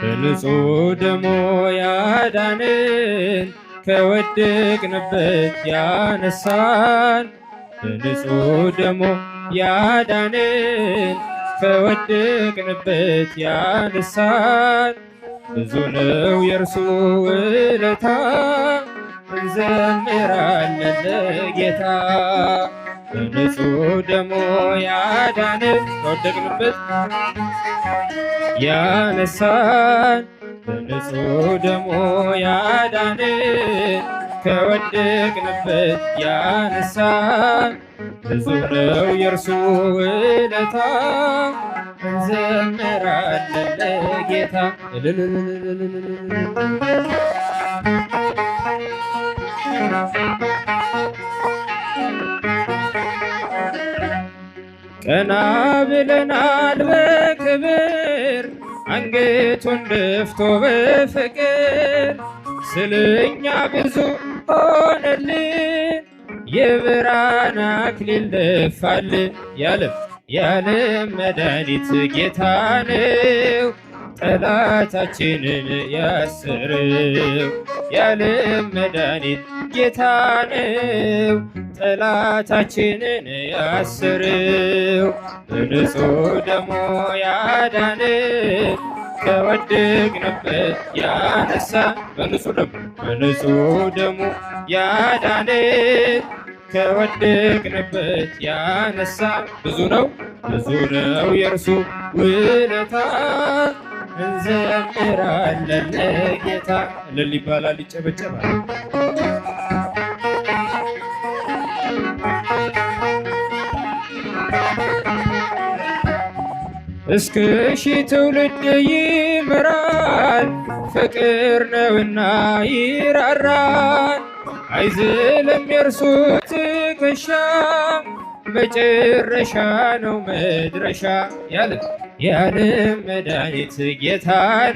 በንጹሕ ደሙ ያዳንን ከወደቅንበት ያነሳን በንጹሕ ደሙ ያዳንን ከወደቅንበት ያነሳን ብዙ ነው የእርሱ ውለታ እንዘምራለን ለጌታ። በንጹሕ ደሙ ያዳንን ከወደቅንበት ያነሳን በንጹሕ ደሙ ያዳንን ከወደቅንበት ያነሳን ብዙ ነው የእርሱ ውለታ እንዘምራለን ለጌታ። ቀና ብለናል በክብር አንገቱን ደፍቶ በፍቅር ስለኛ ብዙ ሆነልን የብርሃን አክሊል ደፋልን። የዓለም መድኃኒት ጌታ ነው ጠላታችንን ያሰረው። የዓለም መድኃኒት ጌታ ነው ጠላታችንን ያሰረው። በንጹሕ ደሙ ያዳንን ከወደቅንበት ያነሳን በንጹሕ ደሙ ያዳንን ከወደቅንበት ያነሳን ብዙ ነው የእርሱ ውለታ እንዘምራለን ለጌታ። እልል ይባላል፣ ይጨበጨባል። እስከ ሺህ ትውልድ ይምራል ፍቅር ነውና ይራራል። አይዝልም የእርሱ ትከሻ መጨረሻ ነው መድረሻ። የዓለም መድኃኒት ጌታ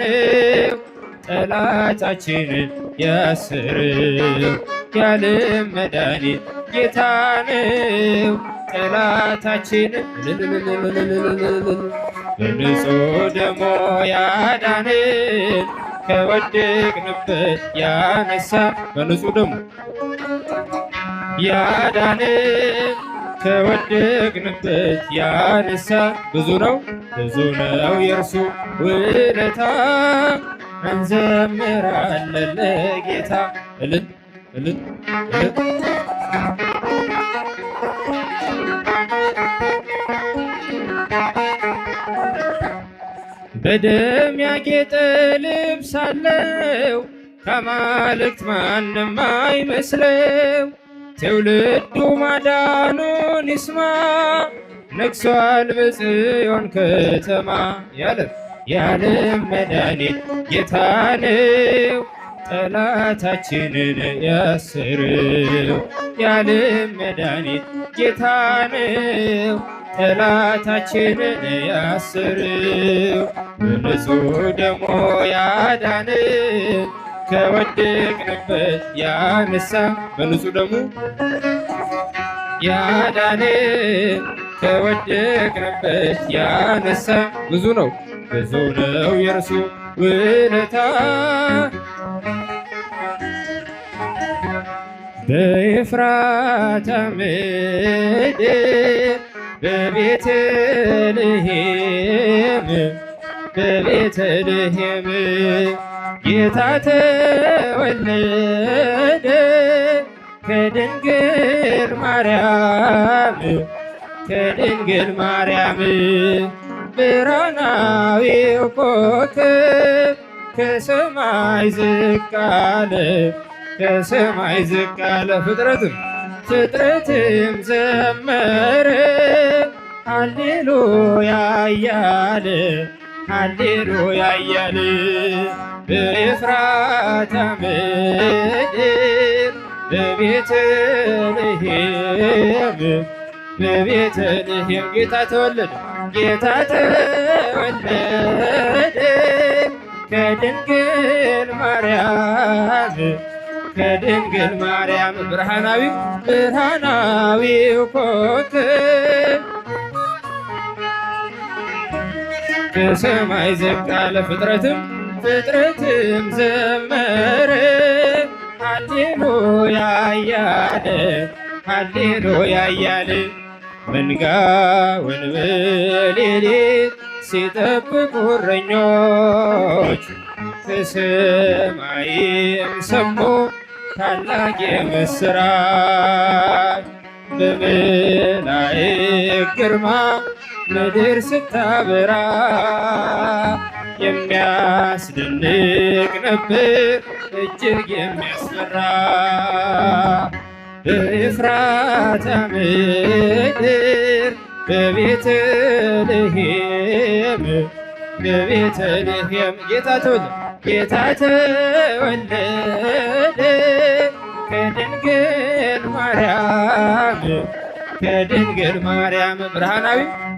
ነው ጠላታችንን ያሰረው። የዓለም መድኃኒት ጌታ ነው ጠላታችንን በንጹሕ ደሙ ያዳንን ከወደቅንበት ያነሳን በንጹሕ ደሙ ያዳንን ከወደቅንበት ያነሳን ብዙ ነው የእርሱ ውለታ እንዘምራለን ለጌታ። እልል እልል እልል በደም ያጌጠ ልብስ አለው ከአማልክት ማንም አይመስለው። ትውልዱ ማዳኑን ይስማ ነግሷል በጽዮን ከተማ። የዓለም መድኃኒት ጌታ ነው ጠላታችንን ያሰረው። የዓለም መድኃኒት ጌታ ነው ጠላታችንን ያሰረው። በንጹሕ ደሙ ያዳንን ከወደቅንበት ያነሳን በንጹሕ ደሙ ያዳንን ከወደቅንበት ያነሳን ብዙ ነው የእርሱ ውለታ። በኤፍራታ ምድር በቤተልሔም ጌታ ተወለደ ከድንግል ማርያም ብርሃናዊው ኮከብ ከሰማይ ዝቅ አለ ፍጥረትም ዘመረ ሃሌሉያ እያለ በኤፍራታ ምድር በቤተልሔም ጌታ ተወለደ ከድንግል ማርያም ከድንግል ማርያም ብርሃናዊው ኮከብ ከሰማይ ዝቅ አለ ፍጥረትም ዘመረ ሃሌሉያ እያለ መንጋውን በሌሊት ሲጠብቁ እረኞች ከሰማይም ሰሙ ታላቅ የምስራች በመላእክት ግርማ ምድር ስታበራ የሚያስደንቅ ነበር እጅግ የሚያስፈራ በኤፍራታ ምድር በቤተልሔም ጌታ ተወለደ ከድንግል ማርያም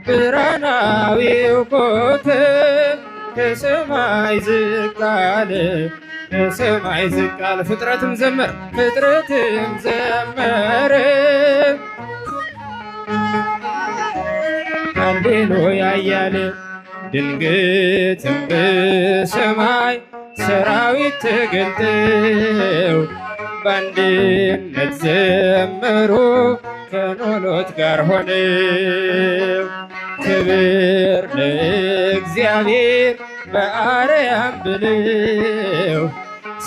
ብርሃናዊው ኮከብ ከሰማይ ዝቅ አለ ፍጥረትም ዘመረ ሃሌሉያ እያለ ድንገትም በሰማይ ሰራዊት ተገልጠው በአንድነት ዘመሩ ከኖሎት ጋር ሆነው ክብር ለእግዚአብሔር በአርያም ብለው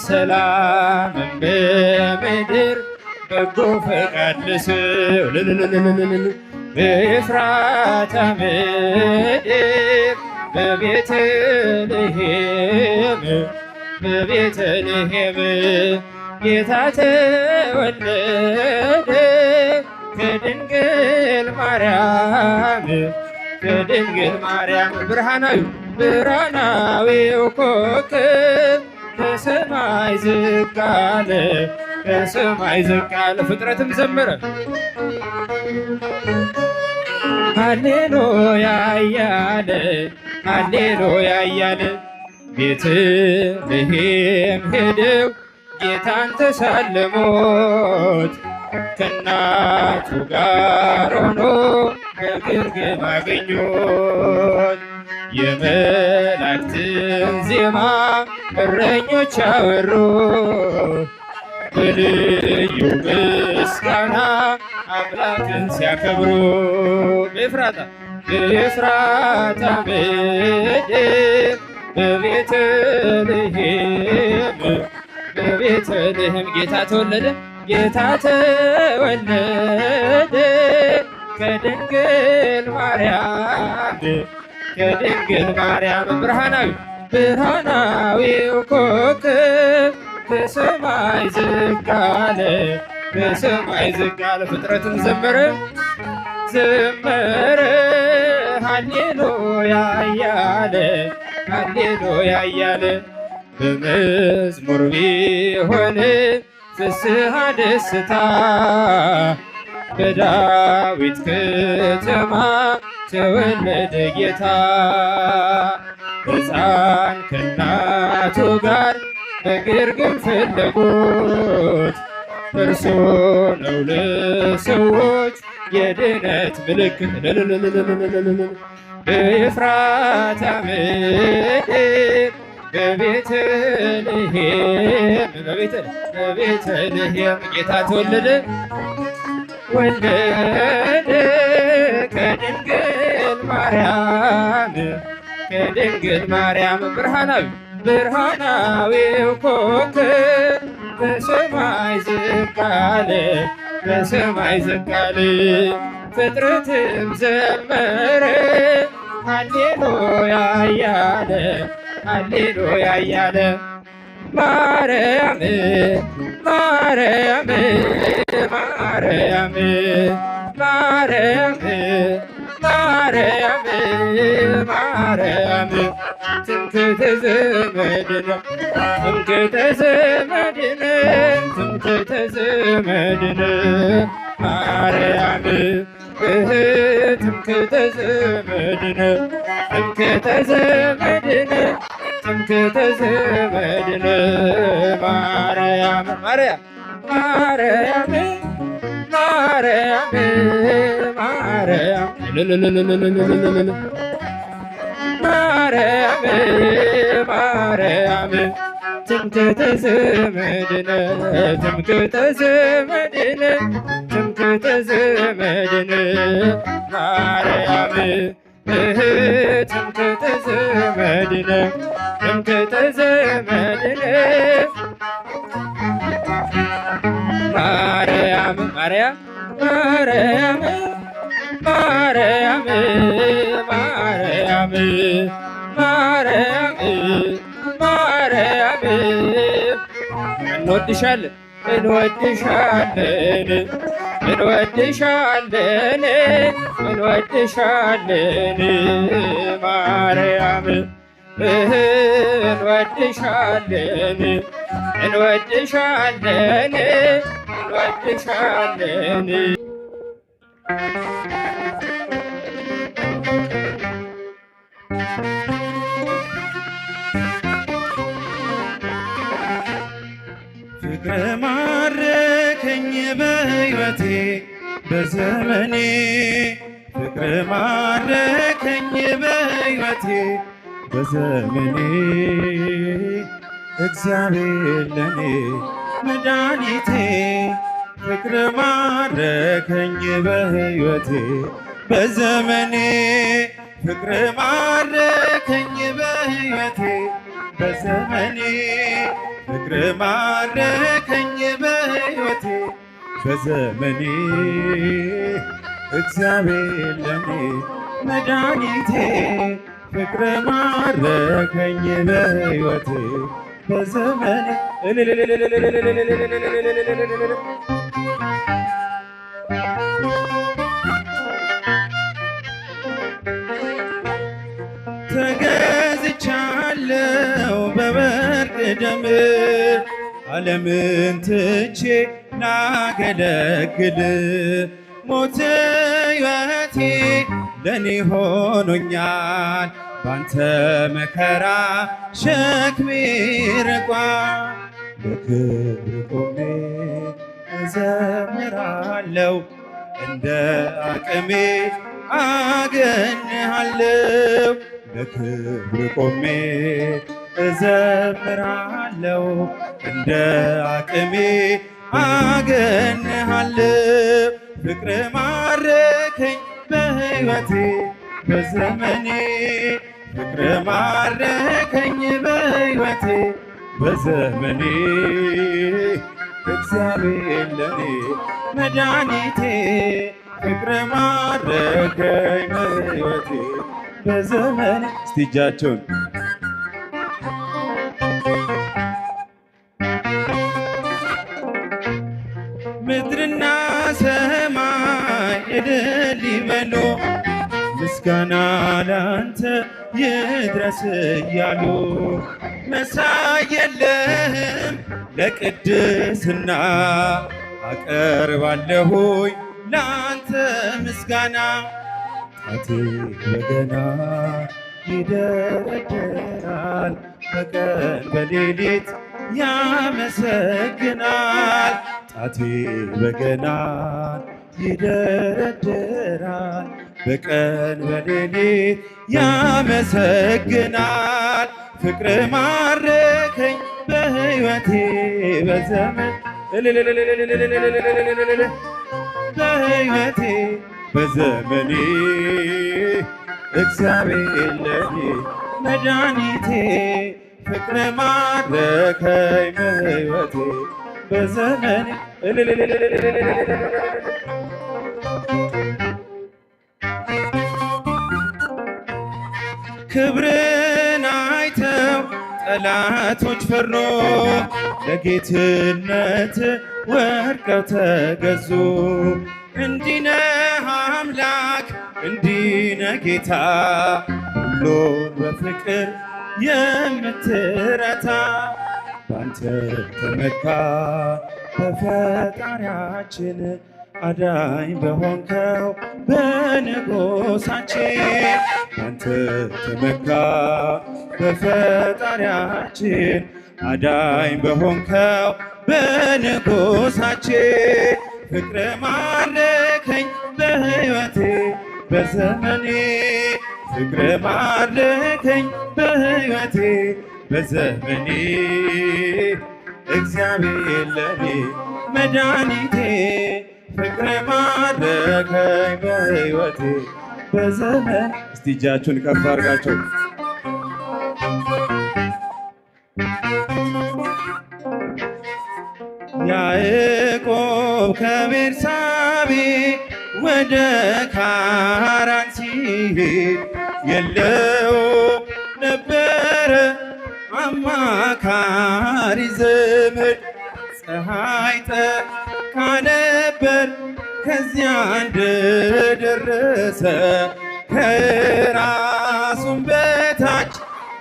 ሰላምን በምድር በጎ ፈቃድ ለሰው በኤፍራታ ምድር በቤተልሔም ጌታ ተወለደ ከድንግል ማርያም ብርሃናዊው ኮከብ ከሰማይ ዝቅ አለ ፍጥረትም ዘመረ ሃሌሉያ እያለ ቤተልሔም ሄደው ጌታን ተሳለሞት ከእናቱ ጋር ሆኖ በግርግም አገኙት የመላእክትን ዜማ እረኞች አወሩ በልዩ ምስጋና አምላክን ሲያከብሩ በኤፍራታ ምድር በቤተልሔም ጌታ ተወለደ ከድንግል ማርያም ብርሃናዊው ኮከብ ከሰማይ ዝቅ አለ ፍጥረትም ዘመረ ሃሌሉያ እያለ በመዝሙር ቢሆን ፍስሐ ደስታ በዳዊት ከተማ ተወለደ ጌታ ሕፃን ከእናቱ ጋር በግርግም ፈለጉት እርሱ ነው ለሰዎች የድነት ምልክት በኤፍራታ ምድር በቤተልሔም ጌታ ተወለደ ከድንግል ማርያም ብርሃናዊው ኮከብ በሰማይ ዝቅ አለ ፍጥረትም ዘመረ ሃሌሉያ እያለ ማርያም ትምክህተ ዘመድነ ማርያም ትምክህተ ዘመድነ ትምክህተ ዘመድነ ማርያም ማርያም ማርያም ማርያም ማርያም ማርያም ማርያም ትምክህተ ዘመድነ ትምክህተ ዘመድነ ትምክህተ ዘመድነ ማርያም ትምክህተ ዘመድነ ትምክህተ ዘመድነ ማርያም ማርያም ማርያም ማርያም ማርያም ማርያም ማርያም እንወድሻለን እንወድሻለን እንወድሻለን እንወድሻለን ማርያም እንወድሻለን እንወድሻለን እንወድሻለን ፍቅር ማረከኝ በሕይወቴ በዘመኔ ፍቅር ማረከኝ በሕይወቴ በዘመኔ እግዚአብሔር ለኔ መድኃኒቴ ፍቅር ማረከኝ በሕይወቴ በዘመኔ ፍቅር ማረከኝ በሕይወቴ በዘመኔ ፍቅር ማረከኝ በሕይወቴ በዘመኔ እግዚአብሔር ለኔ መድኃኒቴ ፍቅር ማረከኝ በሕይወቴ በዘመኔ ተገዝቻለሁ በወርቅ ደም ዓለምን ትቼ ላገለግል ሞት ሕይወቴ ለኔ ሆኖኛል ባንተ መከራ ሸክሜ ርቋል በክብር ቆሜ እዘምራለሁ እንደ አቅሜ አገንሃለሁ በክብር ቆሜ እዘምራለሁ እንደ አቅሜ አገንሃለሁ ፍቅር ማረከኝ በሕይወቴ በዘመኔ ፍቅር ማረከኝ በሕይወቴ በዘመኔ እግዚአብሔር ለኔ መድኃኒቴ ፍቅር ማረከኝ በሕይወቴ በዘመኔ እስቲ እጃቸውን ምድርና ሰማይ እልል ይበሉ ምስጋና ላንተ ይድረስ እያሉ መሳይ የለህም ለቅድስና አቀርባለሁኝ ላንተ ምስጋና ጣቴ በገና ይደረደራል በቀን በሌሊት ያመሰግናል ጣቴ በገና ይደረደራል በቀን በሌሊት ያመሰግናል ፍቅር ማረከኝ በሕይወቴ በዘመን በሕይወቴ በዘመኔ እግዚአብሔር ለኔ መድኃኒቴ ፍቅር ማረከኝ በሕይወቴ በዘመኔ ክብርን አይተው ጠላቶች ፈሩ ለጌትነት ወድቀው ተገዙ እንዲህ ነህ አምላክ እንዲህ ነህ ጌታ ሁሉን በፍቅር የምትረታ ባንተ ተመካ በፈጣሪያችን አዳኝ በሆንከው በንጉሳችን አንተ ተመካ በፈጣሪያችን አዳኝ በሆንከው በንጉሳችን ፍቅር ማረከኝ በሕይወቴ በዘመኔ ፍቅር ማረከኝ በሕይወቴ በዘመኔ እግዚአብሔር ለኔ መድኃኒቴ ፍቅር ማረከኝ በሕይወቴ በዘመን እስቲ እጃችሁን ከፍ አድርጋችሁ ያዕቆብ ከቤርሳቤ ወደ ካራን ሲሄድ የለውም ነበረ አማካሪ ዘመድ ፀሐይ ጠልቃ ነበር ከዚያ እንደደረሰ ከራሱም በታች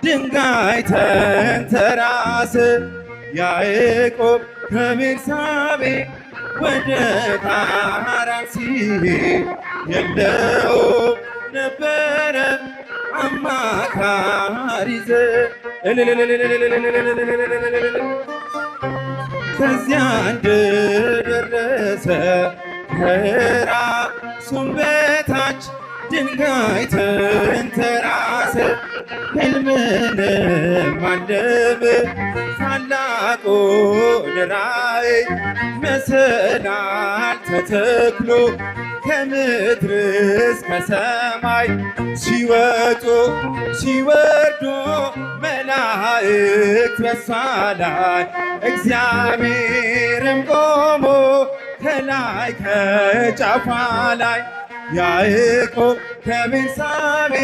ድንጋይ ተንተራሰ ያዕቆብ ከቤርሳቤ ወደ ካራን ሲሄድ የለውም ነበረ አማካሪ ከዚያ እንደደረሰ ከራሱም በታች ድንጋይ ተንተራሰ ሕልምንም አለመ ታላቁን ራእይ መሰላል ተተክሎ ከምድር እስከ ሰማይ ሲወጡ ሲወርዱ መላእክት በሷ ላይ እግዚአብሔርም ቆሞ ከላይ ከጫፏ ላይ ያዕቆብ ከቤርሳቤ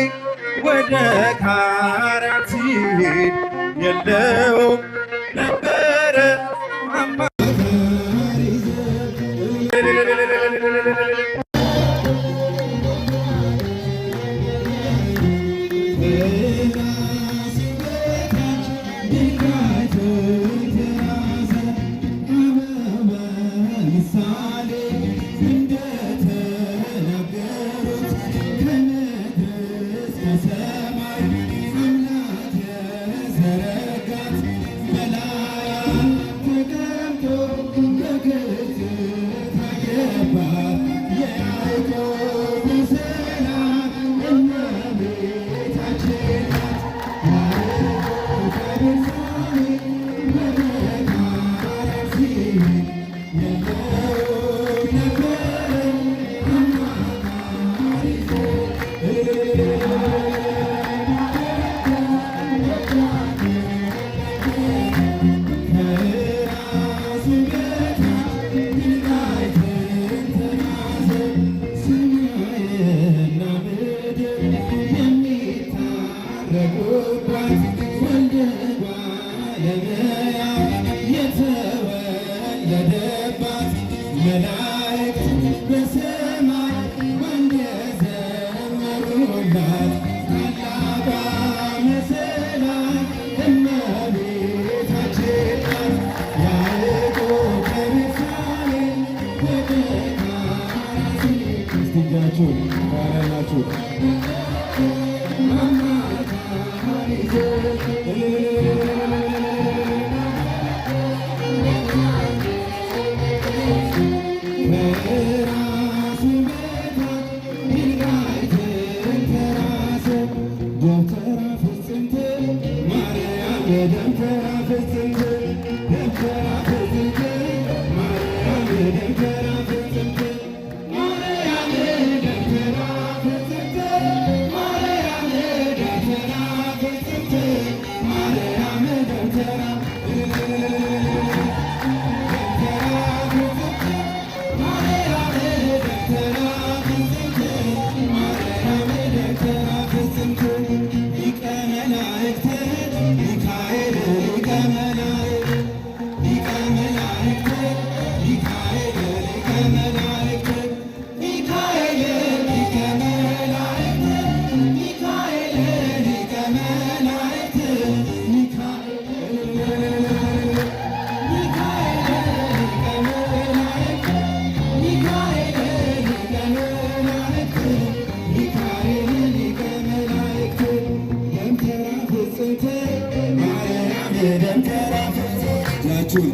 ወደ ካራን ሲሄድ የለውም ነበረ አማካሪ እጃችሁን